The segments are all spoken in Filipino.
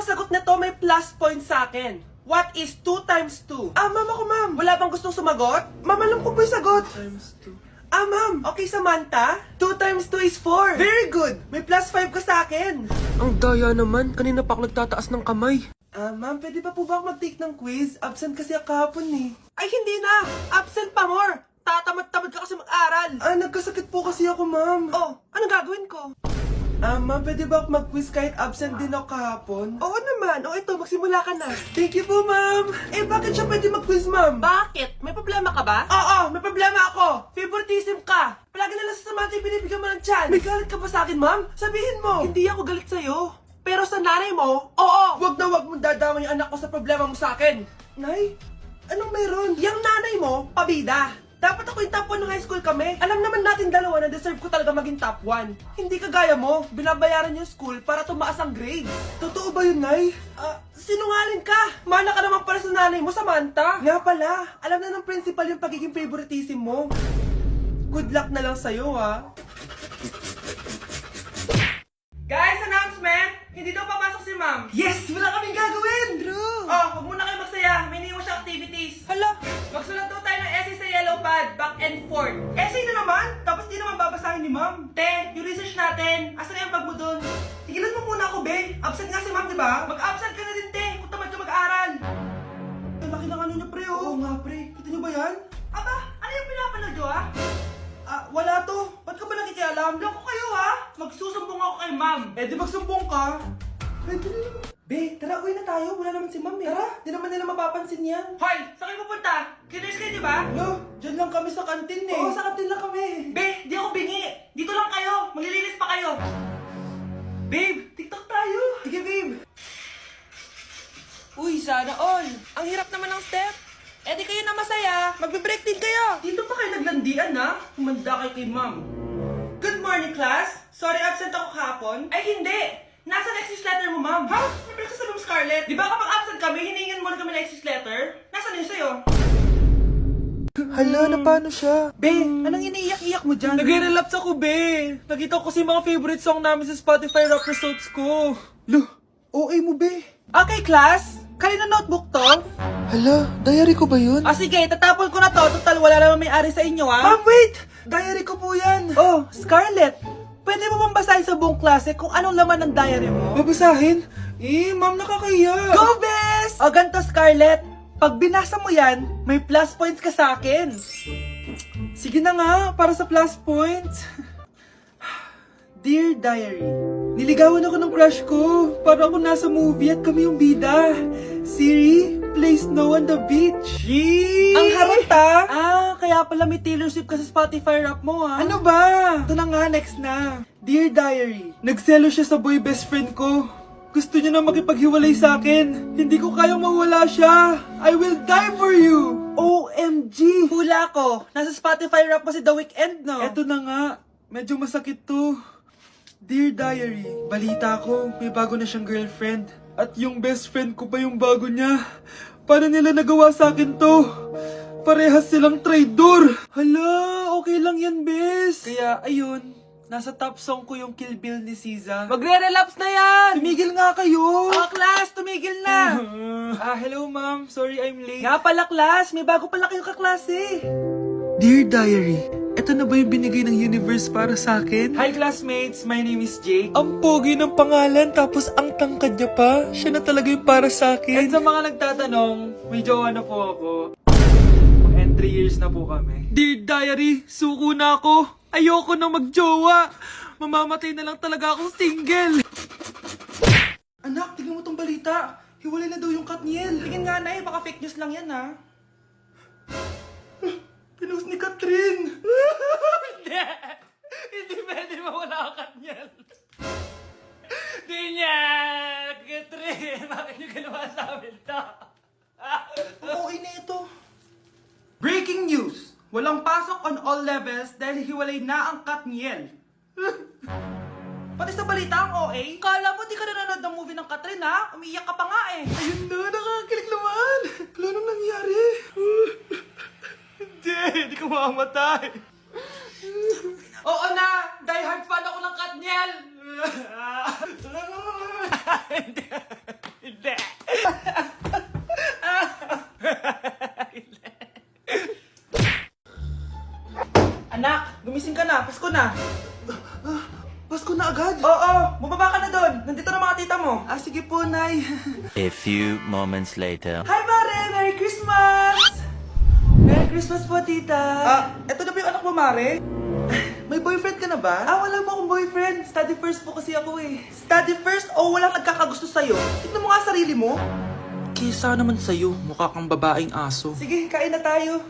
nakasagot nito may plus point sa akin. What is 2 times 2? Ma'am ako, ma'am. Wala bang gustong sumagot? Ma'am, alam ko po yung sagot. 2 times 2. Ma'am. Okay, Samantha. 2 times 2 is 4. Very good. May plus 5 ka sa akin. Ang daya naman. Kanina pa ako nagtataas ng kamay. Ma'am, pwede pa po ba ako mag-take ng quiz? Absent kasi ako kahapon eh. Ay, hindi na. Absent pa more. Tatamad-tamad ka kasi mag-aral. Nagkasakit po kasi ako, ma'am. Oh, anong gagawin ko? Ma'am, pwede ba ako mag-quiz kahit absent din ako kahapon? Oo naman. O ito, magsimula ka na. Thank you po, ma'am. Bakit siya pwede mag-quiz, ma'am? Bakit? May problema ka ba? Oo, may problema ako. Favoritism ka. Palagi na lang sa Samantha yung binibigyan mo ng chance. May galit ka ba sa akin, ma'am? Sabihin mo. Hindi ako galit sa'yo. Pero sa nanay mo, oo. Wag na wag mong dadama yung anak ko sa problema mo sa akin. Nay, anong meron? Yang nanay mo, pabida. Dapat ako yung top 1 ng high school kami. Alam naman natin dalawa na deserve ko talaga maging top 1. Hindi kagaya mo, binabayaran yung school para tumaas ang grade. Totoo ba yun, Nay? Sinungaling ka! Mana ka naman pala sa nanay mo, Samantha. Nga pala, alam na ng principal yung pagiging favoritism mo. Good luck na lang sa'yo, ha? Guys, announcement! Hindi daw papasok si ma'am. Yes! Wala kaming gagawin! True! Huwag muna kayo magsaya. May iniwan siya activities. Hala! Magsulat daw tayo ng essay sa yellow pad, back and forth. Essay na naman? Tapos di naman babasahin ni ma'am. Te, yung research natin. Asan na yung bag mo dun? Tigilan mo muna ako, be. Absent nga si ma'am, di ba? Mag-absent ka na din, te. Kung tamad ka mag-aaral. Ang laki ng ano niya, pre, oh. Oo nga, pre. Kita niyo ba yan? Aba, ano yung pinapanood nyo, ha? Wala to. Ba't ka ba nakikialam? Loko kayo, ha? Magsusumbong ako kay ma'am. Di magsumbong ka. Pwede na naman. Be, tara, uwi na tayo. Wala naman si ma'am, eh. Tara, di naman nila mapapansin yan. Hoy, saan kayo pupunta? Kinis kayo, di ba? No, dyan lang kami sa kantin, eh. Oo, sa kantin lang kami. Be, di ako bingi. Dito lang kayo. Maglilinis pa kayo. Babe, TikTok tayo. Sige, babe. Uy, sana all. Ang hirap naman ng step. Di kayo na masaya. Magbe-break din kayo. Dito pa kayo naglandian, ha? Humanda kayo kay ma'am. Good morning, class. Sorry, absent ako kahapon. Ay, hindi. Nasa exit letter mo, ma'am. Ha? May break sa Ma'am Scarlett. Di ba kapag absent kami, hiningan mo na kami ng exit letter? Nasaan yun sa'yo? Hala, na paano siya? Be, anong iniiyak-iyak mo dyan? Nag-relapse ako, be. Nakita ko kasi mga favorite song namin sa Spotify rap results ko. Lo, OA mo, be. Okay, class. Kanina notebook to? Hala, diary ko ba yun? Sige, tatapon ko na to. Total, wala naman may-ari sa inyo, ha? Ma'am, wait! Diary ko po yan. Oh, Scarlett. Pwede mo bang basahin sa buong klase kung anong laman ng diary mo? Babasahin? Ma'am, nakakahiya. Go, best! O, ganito, Scarlett. Pag binasa mo yan, may plus points ka sa akin. Sige na nga, para sa plus points. Dear Diary, niligawan ako ng crush ko. Para ako nasa movie at kami yung bida. Siri plays Snow on the Beach. Yee! Ang harot, ha? Kaya pala may Taylor Swift ka sa Spotify rap mo, ha? Ano ba? Ito na nga, next na. Dear Diary, nagselo siya sa boy best friend ko. Gusto niya na makipaghiwalay sa akin. Hindi ko kayang mawala siya. I will die for you. OMG! Hula ko. Nasa Spotify rap mo si The Weeknd, no? Eto na nga. Medyo masakit to. Dear Diary, balita ko, may bago na siyang girlfriend. At yung best friend ko pa yung bago niya. Paano nila nagawa sa akin to? Parehas silang traitor. Hala, okay lang yan, bes. Kaya, ayun, nasa top song ko yung Kill Bill ni SZA. Magre-relapse na yan! Tumigil nga kayo! Class, tumigil na! Hello ma'am, sorry I'm late. Nga pala, class, may bago pala kayong kaklase. Dear Diary, eto na ba yung binigay ng universe para sa akin? Hi classmates, my name is Jake. Ang pogi ng pangalan, tapos ang tangkad niya pa. Siya na talaga yung para sa akin. And sa mga nagtatanong, may jowa na po ako. And 3 years na po kami. Dear Diary, suko na ako. Ayoko na magjowa. Mamamatay na lang talaga akong single. Anak, tingnan mo tong balita. Hiwalay na daw yung Katniel. Tingin nga na baka fake news lang yan, ha? Pinost ni Catherine! Hindi! Hindi pwede mawala ang Katniel! Di niya! Catherine! Bakit niyo ginawa sa amin to? Okay na ito. Breaking news! Walang pasok on all levels dahil hiwalay na ang Katniel. Pati sa balita ang OA, kala mo di ka nanonood ng movie ng Catherine, ha? Umiiyak ka pa nga eh. Ayun na, nakakakilig naman. Wala nang nangyari. Hindi ka mamamatay. Oo na, die hard fan ako ng Katniel. Hindi. na, Pasko na. Pasko na agad? Oo, bumaba ka na doon. Nandito na mga tita mo. Ah, sige po, Nay. A few moments later. Hi, Mare! Merry Christmas! Merry Christmas po, tita. Eto na ba yung anak mo, Mare? May boyfriend ka na ba? Wala mo akong boyfriend. Study first po kasi ako eh. Study first o walang nagkakagusto sa'yo? Tignan mo nga sarili mo. Kesa naman sa'yo, mukha kang babaeng aso. Sige, kain na tayo.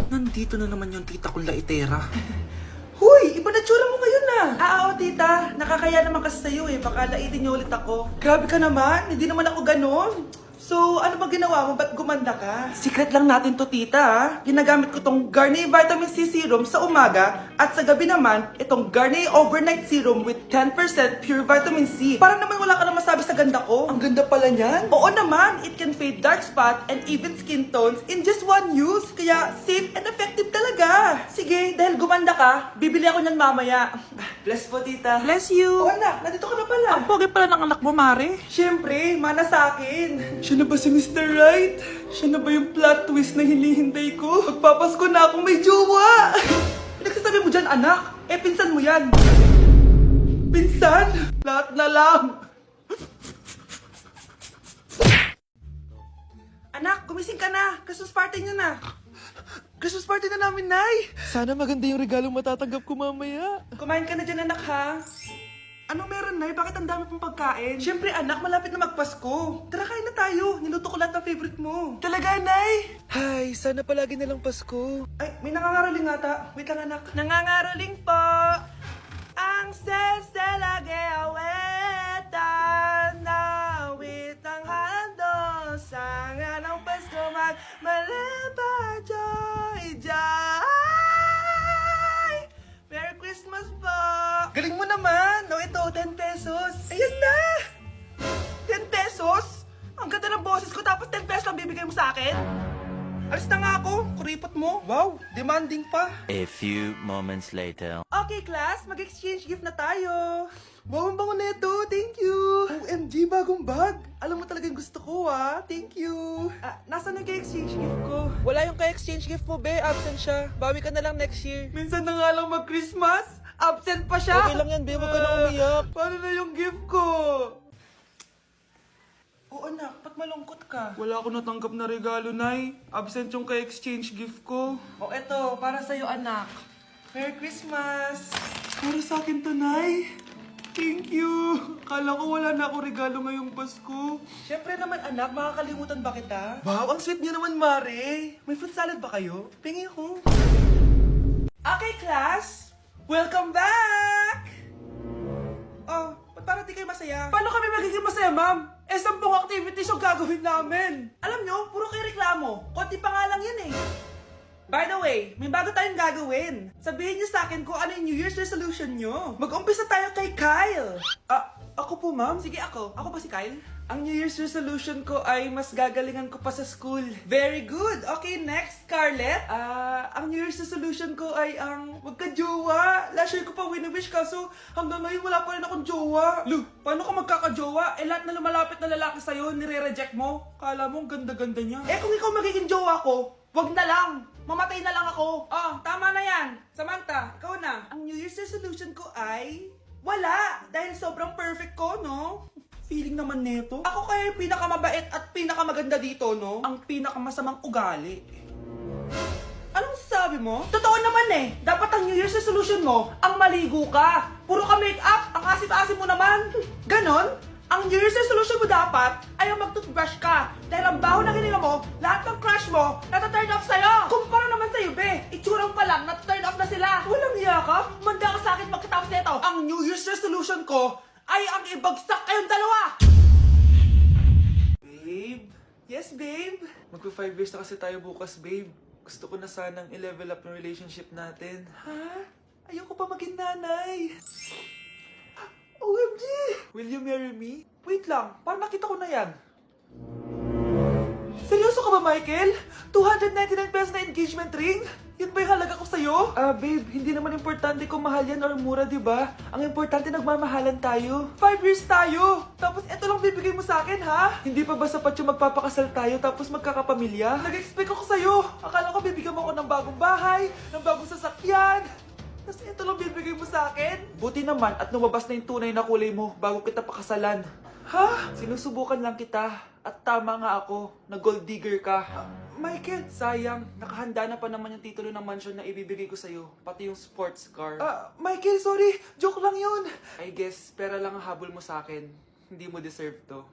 Nandito na naman yung tita kong laitera. Huy! Iba na tsura mo ngayon na! Oo, tita. Nakakaya naman kasi sa'yo eh. Baka laitin niyo ulit ako. Grabe ka naman. Hindi naman ako ganon. So, ano ba ginawa mo? Ba't gumanda ka? Secret lang natin to, tita, ha? Ginagamit ko tong Garnier Vitamin C Serum sa umaga at sa gabi naman, itong Garnier Overnight Serum with 10% pure vitamin C. Para naman wala ka na masabi sa ganda ko. Ang ganda pala niyan. Oo naman, it can fade dark spot and even skin tones in just one use. Kaya safe and effective talaga. Sige, dahil gumanda ka, bibili ako niyan mamaya. Bless po, tita. Bless you. Oo, anak, nandito ka na pala. Ang pogi pala ng anak mo, Mare. Siyempre, mana sa akin. Siya na ba si Mr. Right? Siya na ba yung plot twist na hinihintay ko? Magpapasko na akong may jowa! Nagsasabi mo dyan, anak? Pinsan mo yan. Pinsan? Lahat na lang. Anak, gumising ka na. Christmas party nyo na. Christmas party na namin, Nay. Sana maganda yung regalong matatanggap ko mamaya. Kumain ka na dyan, anak, ha? Anong meron, Nay? Bakit ang dami pong pagkain? Siyempre, anak, malapit na magpasko. Tara, kain na tayo. Niluto ko lahat ng favorite mo. Talaga, Nay? Hay, sana palagi na lang Pasko. Ay, may nangangaroling ata. Wait lang, anak. Nangangaroling po. Ang seselage awetan na wit ang hando. Sanga ng Pasko magmalaba joy joy. Merry Christmas po! Galing mo naman! No, ito, 10 pesos. Ayan na! 10 pesos? Ang ganda ng boses ko tapos 10 pesos lang bibigay mo sa akin? Alis na nga ako, kuripot mo. Wow, demanding pa. A few moments later. Okay, class, mag-exchange gift na tayo. Wow, ang bango neto, thank you. OMG, bagong bag. Alam mo talaga yung gusto ko, ha? Thank you. Nasaan yung ka-exchange gift ko? Wala yung ka-exchange gift mo, be. Absent siya. Bawi ka na lang next year. Minsan na nga lang mag-Christmas. Absent pa siya. Okay lang yan, be. Huwag ka na umiyak. Paano na yung gift ko? Oo, anak. Ba't malungkot ka? Wala ako natanggap na regalo, Nay. Absent yung ka-exchange gift ko. O, eto. Para sa'yo, anak. Merry Christmas. Para sa akin to, Nay. Thank you! Kala ko wala na ako regalo ngayong Pasko. Siyempre naman, anak, makakalimutan ba kita? Wow, ang sweet niyo naman, Mare. May fruit salad ba kayo? Pingi ko. Okay, class! Welcome back! Oh, ba't parang di kayo masaya? Paano kami magiging masaya, ma'am? 10 activities yung gagawin namin. Alam nyo, puro kayo reklamo. Konti pa nga lang yan eh. By the way, may bago tayong gagawin. Sabihin niyo sa akin kung ano yung New Year's resolution niyo. Mag-umpisa tayo kay Kyle. Ako po, ma'am? Sige, ako. Ako ba si Kyle? Ang New Year's resolution ko ay mas gagalingan ko pa sa school. Very good. Okay, next, Scarlett. Ang New Year's resolution ko ay ang magka-jowa. Last year ko pa wini-wish kaso hanggang ngayon wala pa rin akong jowa. Lu, paano ka magkaka-jowa? Lahat na lumalapit na lalaki sa'yo, nire-reject mo. Kala mo ang ganda-ganda niya. Kung ikaw magiging jowa ko, wag na lang. Mamatay na lang ako. Tama na yan. Samantha, ikaw na. Ang New Year's resolution ko ay wala. Dahil sobrang perfect ko, no? Feeling naman neto. Ako kaya yung pinakamabait at pinakamaganda dito, no? Ang pinakamasamang ugali. Anong sabi mo? Totoo naman eh. Dapat ang New Year's resolution mo, ang maligo ka. Puro ka make-up. Ang asim-asim mo naman. Ganon? Ang New Year's resolution mo dapat ay ang mag-toothbrush ka. Dahil ang baho na hininga mo, lahat ng crush mo, nata-turn off sa'yo. Kumpara naman sa'yo, be. Itsurang pa lang, nata-turn off na sila. Walang iya ka? Manda ka sa akin pagkatapos nito. Ang New Year's resolution ko ay ang ibagsak kayong dalawa. Babe? Yes, babe? Magpa 5 years na kasi tayo bukas, babe. Gusto ko na sanang i-level up yung relationship natin. Ha? Ayoko pa maging nanay. OMG! Will you marry me? Wait lang, parang nakita ko na yan. Seryoso ka ba, Michael? 299 pesos na engagement ring? Yun ba yung halaga ko sa'yo? Babe, hindi naman importante kung mahal yan or mura, di ba? Ang importante, nagmamahalan tayo. 5 years tayo! Tapos eto lang bibigay mo sa akin, ha? Hindi pa ba sapat yung magpapakasal tayo tapos magkakapamilya? Nag-expect ako sa'yo. Akala ko bibigyan mo ako ng bagong bahay, ng bagong sasakyan. Tapos ito lang bibigay mo sa akin? Buti naman at lumabas na yung tunay na kulay mo bago kita pakasalan. Ha? Sinusubukan lang kita. At tama nga ako, na gold digger ka. Michael, sayang. Nakahanda na pa naman yung titulo ng mansion na ibibigay ko sa'yo. Pati yung sports car. Michael, sorry. Joke lang yun. I guess, pera lang ang habol mo sa akin. Hindi mo deserve to.